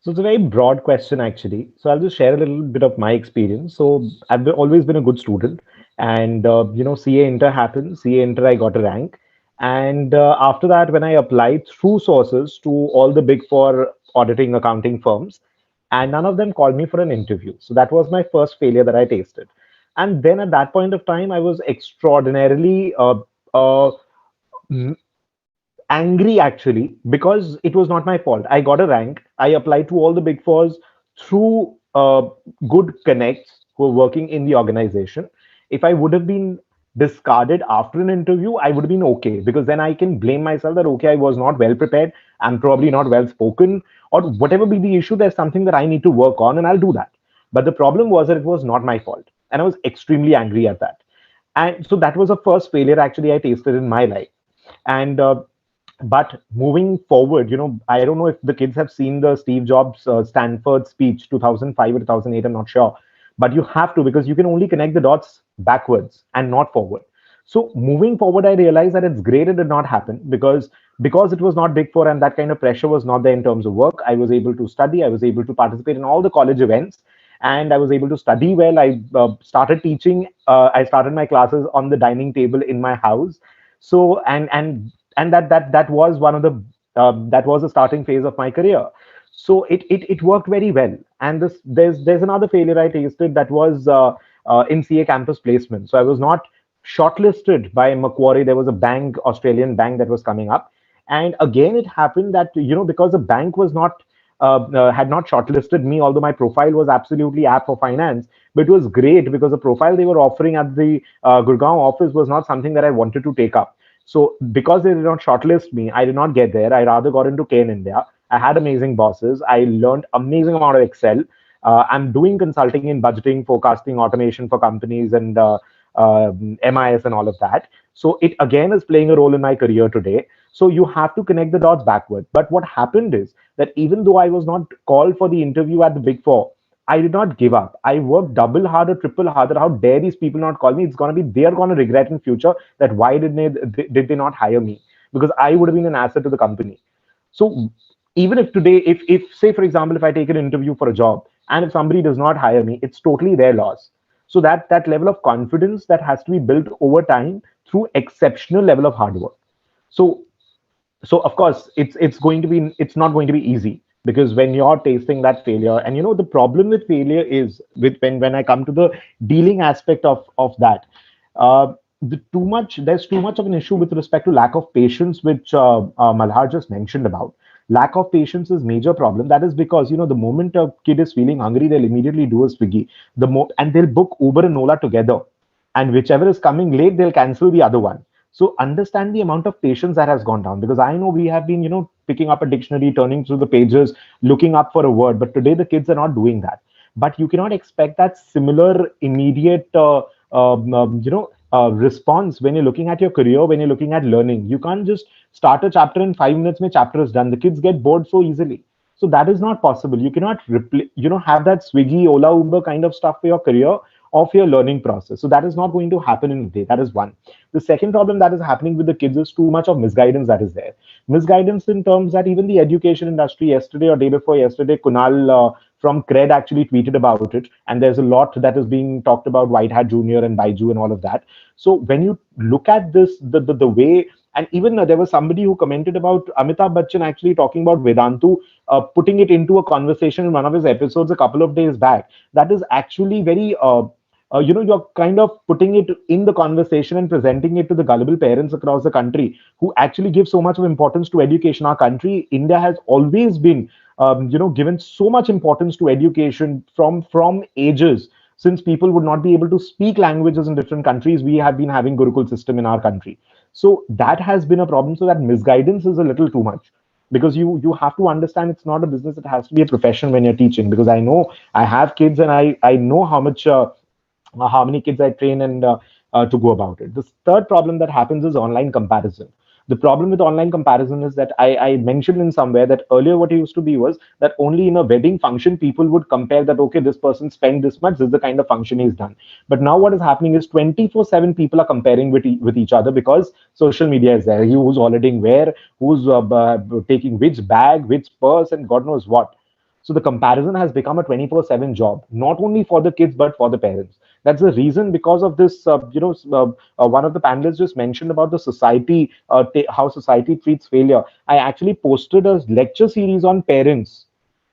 So it's a very broad question, actually. So I'll just share a little bit of my experience. So always been a good student, and CA Inter happened. CA Inter, I got a rank, and after that, when I applied through sources to all the big four auditing accounting firms, and none of them called me for an interview. So that was my first failure that I tasted. And then at that point of time, I was extraordinarily uh, angry actually because it was not my fault. I got a rank. I applied to all the big fours through good connects who were working in the organization. If I would have been discarded after an interview, I would have been okay because then I can blame myself that okay, I was not well prepared. I'm probably not well spoken, or whatever be the issue. There's something that I need to work on, and I'll do that. But the problem was that it was not my fault, and I was extremely angry at that. And so that was the first failure actually I tasted in my life. And but moving forward, I don't know if the kids have seen the Steve Jobs Stanford speech 2005 or 2008, I'm not sure, but you have to because you can only connect the dots backwards and not forward. So moving forward, I realized that it's great it did not happen because it was not big four and that kind of pressure was not there in terms of work. I was able to study, I was able to participate in all the college events, and I was able to study well. I started teaching. I started my classes on the dining table in my house. So and that was one of the that was the starting phase of my career. So it worked very well. And there's another failure I tasted that was in CA campus placement. So I was not shortlisted by Macquarie. There was a bank, Australian bank, that was coming up, and again it happened that because the bank was not had not shortlisted me, although my profile was absolutely apt for finance. But it was great because the profile they were offering at the Gurgaon office was not something that I wanted to take up. So because they did not shortlist me, I did not get there. I rather got into Kane India. I had amazing bosses. I learned amazing amount of Excel. I'm doing consulting in budgeting, forecasting, automation for companies, and MIS and all of that. So it again is playing a role in my career today. So you have to connect the dots backward. But what happened is that even though I was not called for the interview at the Big Four, I did not give up. I worked double harder, triple harder. How dare these people not call me? It's gonna be they're gonna regret in future that why did they not hire me? Because I would have been an asset to the company. So even if today, if say for example, if I take an interview for a job and if somebody does not hire me, it's totally their loss. So that level of confidence that has to be built over time through exceptional level of hard work. So of course it's not going to be easy because when you're tasting that failure, and the problem with failure is with when I come to the dealing aspect of that, there's too much of an issue with respect to lack of patience, which Malhar just mentioned about. Lack of patience is major problem. That is because the moment a kid is feeling hungry, they'll immediately do a Swiggy, and they'll book Uber and Ola together, and whichever is coming late, they'll cancel the other one. So understand the amount of patience that has gone down, because I know we have been picking up a dictionary, turning through the pages, looking up for a word, but today the kids are not doing that. But you cannot expect that similar immediate response when you're looking at your career, when you're looking at learning. You can't just start a chapter in 5 minutes, my chapter is done. The kids get bored so easily. So that is not possible. You cannot have that Swiggy, Ola, Uber kind of stuff for your career, of your learning process. So that is not going to happen in a day. That is one. The second problem that is happening with the kids is too much of misguidance that is there. Misguidance in terms that even the education industry, yesterday or day before yesterday, Kunal from Cred actually tweeted about it. And there's a lot that is being talked about White Hat Junior and Baiju and all of that. So when you look at this, the way, and even there was somebody who commented about Amitabh Bachchan actually talking about Vedantu, putting it into a conversation in one of his episodes a couple of days back. That is actually very you're kind of putting it in the conversation and presenting it to the gullible parents across the country who actually give so much of importance to education. Our country, India, has always been, given so much importance to education from ages. Since people would not be able to speak languages in different countries, we have been having Gurukul system in our country. So that has been a problem. So that misguidance is a little too much, because you have to understand it's not a business, it has to be a profession when you're teaching. Because I know I have kids, and I know how many kids I train, and to go about it. The third problem that happens is online comparison. The problem with online comparison is that I mentioned in somewhere that earlier what it used to be was that only in a wedding function people would compare that, okay, this person spent this much, this is the kind of function he's done. But now what is happening is 24/7 people are comparing with each other, because social media is there. Who's holidaying where, who's taking which bag, which purse, and God knows what. So the comparison has become a 24/7 job, not only for the kids but for the parents. That's the reason. Because of this, one of the panelists just mentioned about the society, how society treats failure. I actually posted a lecture series on parents,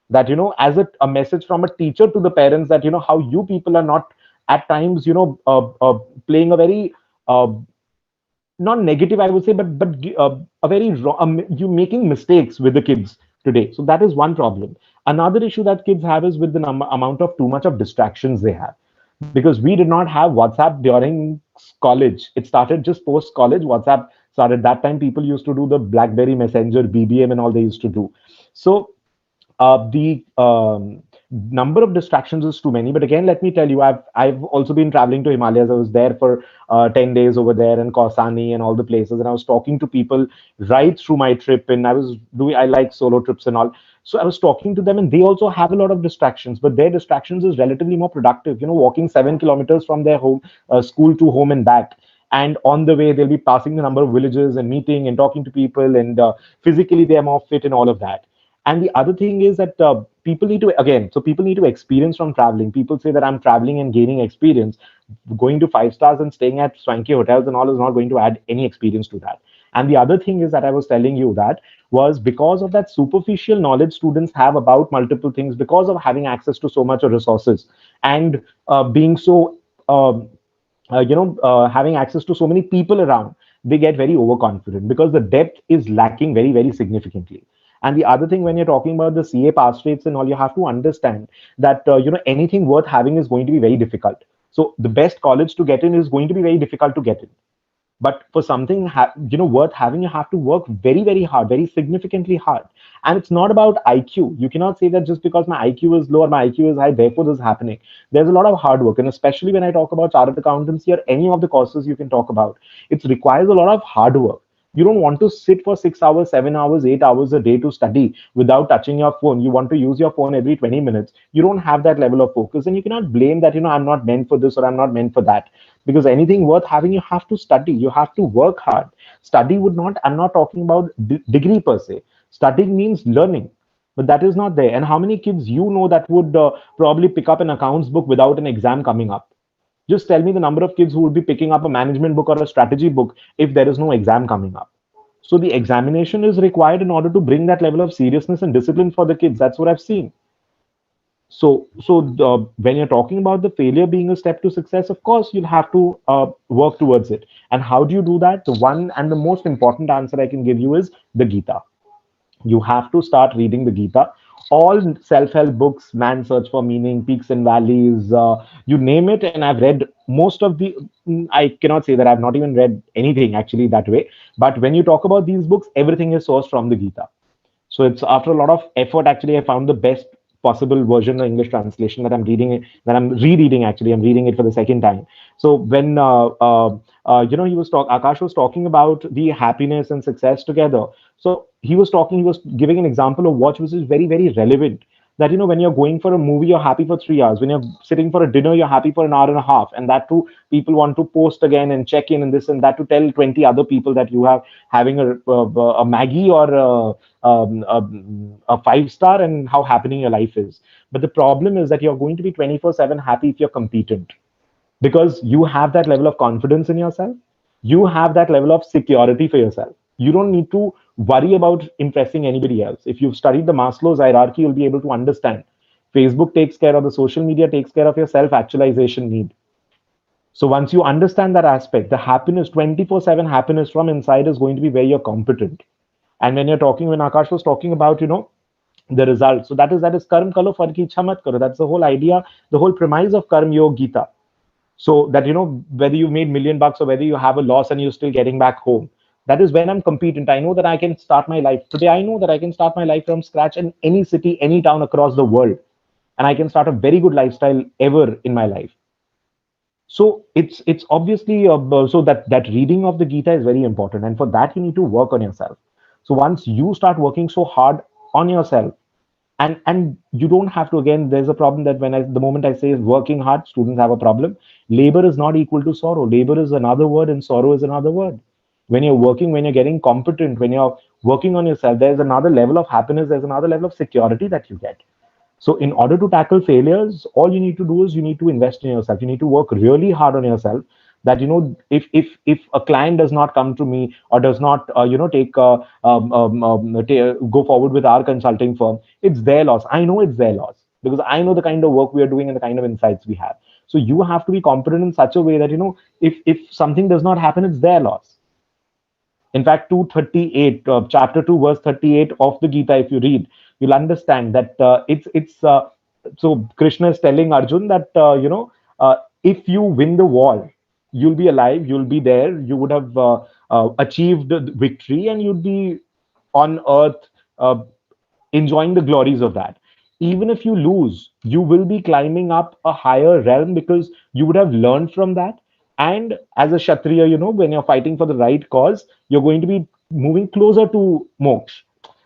that as a message from a teacher to the parents, that how you people are not at times, playing a very, uh, not negative, I would say, but a very wrong, you making mistakes with the kids today. So that is one problem. Another issue that kids have is with the amount of too much of distractions they have, because we did not have WhatsApp during college. It started just post college. WhatsApp started. That time people used to do the BlackBerry Messenger, BBM, and all they used to do. So the number of distractions is too many. But again, let me tell you, I've also been traveling to Himalayas. I was there for 10 days over there in Kausani and all the places, and I was talking to people right through my trip. And I like solo trips and all. So I was talking to them, and they also have a lot of distractions, but their distractions is relatively more productive. Walking 7 kilometers from their home, school to home and back. And on the way, they'll be passing the number of villages and meeting and talking to people, and physically they are more fit and all of that. And the other thing is that people need to experience from traveling. People say that I'm traveling and gaining experience. Going to 5 stars and staying at swanky hotels and all is not going to add any experience to that. And the other thing is that I was telling you that was because of that superficial knowledge students have about multiple things, because of having access to so much of resources, and being so having access to so many people around, they get very overconfident because the depth is lacking very, very significantly. And the other thing, when you're talking about the CA pass rates and all, you have to understand that anything worth having is going to be very difficult. So the best college to get in is going to be very difficult to get in. But for something worth having, you have to work very, very hard, very significantly hard. And it's not about IQ. You cannot say that just because my IQ is low or my IQ is high, therefore this is happening. There's a lot of hard work. And especially when I talk about chartered accountancy or any of the courses you can talk about, it requires a lot of hard work. You don't want to sit for 6 hours, 7 hours, 8 hours a day to study without touching your phone. You want to use your phone every 20 minutes. You don't have that level of focus. And you cannot blame that, I'm not meant for this or I'm not meant for that. Because anything worth having, you have to study, you have to work hard. Study would not, I'm not talking about degree per se. Studying means learning, but that is not there. And how many kids that would probably pick up an accounts book without an exam coming up? Just tell me the number of kids who would be picking up a management book or a strategy book if there is no exam coming up. So the examination is required in order to bring that level of seriousness and discipline for the kids. That's what I've seen. When you're talking about the failure being a step to success, of course you'll have to work towards it. And how do you do that? The one and the most important answer I can give you is the Gita. You have to start reading the Gita. All self-help books, Man's Search for Meaning, Peaks and Valleys, you name it. And I've read most of the. I cannot say that I've not even read anything actually that way. But when you talk about these books, everything is sourced from the Gita. So it's after a lot of effort, actually, I found the best possible version of English translation that I'm reading it, that I'm rereading. Actually, I'm reading it for the second time. So when Akash was talking about the happiness and success together. So he was giving an example of watch, which is very, very relevant. That when you're going for a movie, you're happy for 3 hours. When you're sitting for a dinner, you're happy for an hour and a half. And that too, people want to post again and check in and this and that to tell 20 other people that you have having a Maggie or a 5 star and how happening your life is. But the problem is that you're going to be 24/7 happy if you're competent, because you have that level of confidence in yourself. You have that level of security for yourself. You don't need to worry about impressing anybody else. If you've studied the Maslow's hierarchy, you'll be able to understand. Facebook takes care of, the social media takes care of your self actualization need. So once you understand that aspect, the happiness, 24/7 happiness from inside is going to be where you're competent. And when Akash was talking about, the result. So that is karm kalo fal ki ichha mat karo. That's the whole idea, the whole premise of Karm Yoga Gita. So that, whether you made $1,000,000 or whether you have a loss and you're still getting back home, that is when I'm competent. I know that I can start my life today. I know that I can start my life from scratch in any city, any town across the world, and I can start a very good lifestyle ever in my life. So it's obviously so that reading of the Gita is very important, and for that you need to work on yourself. So once you start working so hard on yourself, and you don't have to, again, there's a problem that the moment I say working hard, students have a problem. Labor is not equal to sorrow. Labor is another word and sorrow is another word. When you're working, when you're getting competent, when you're working on yourself, there's another level of happiness, there's another level of security that you get. So in order to tackle failures, all you need to do is you need to invest in yourself. You need to work really hard on yourself. That if a client does not come to me or does not take go forward with our consulting firm, it's their loss. I know it's their loss because I know the kind of work we are doing and the kind of insights we have. So you have to be competent in such a way that if something does not happen, it's their loss. In fact, 238, chapter 2, verse 38 of the Gita, if you read, you'll understand that it's so Krishna is telling Arjun that if you win the war, you'll be alive, you'll be there, you would have achieved the victory, and you'd be on earth uh, enjoying the glories of that. Even if you lose, you will be climbing up a higher realm because you would have learned from that. And as a Kshatriya, when you're fighting for the right cause, you're going to be moving closer to moksha.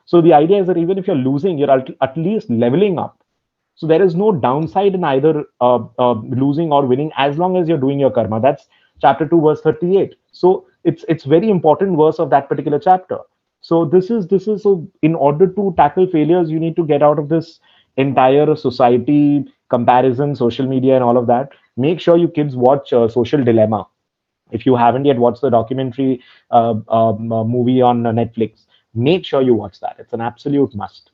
So the idea is that even if you're losing, you're at least leveling up. So there is no downside in either losing or winning as long as you're doing your karma. That's chapter 2, verse 38. So it's very important verse of that particular chapter. So this is so in order to tackle failures, you need to get out of this entire society comparison, social media, and all of that. Make sure you kids watch Social Dilemma. If you haven't yet watched the documentary movie on Netflix, make sure you watch that. It's an absolute must.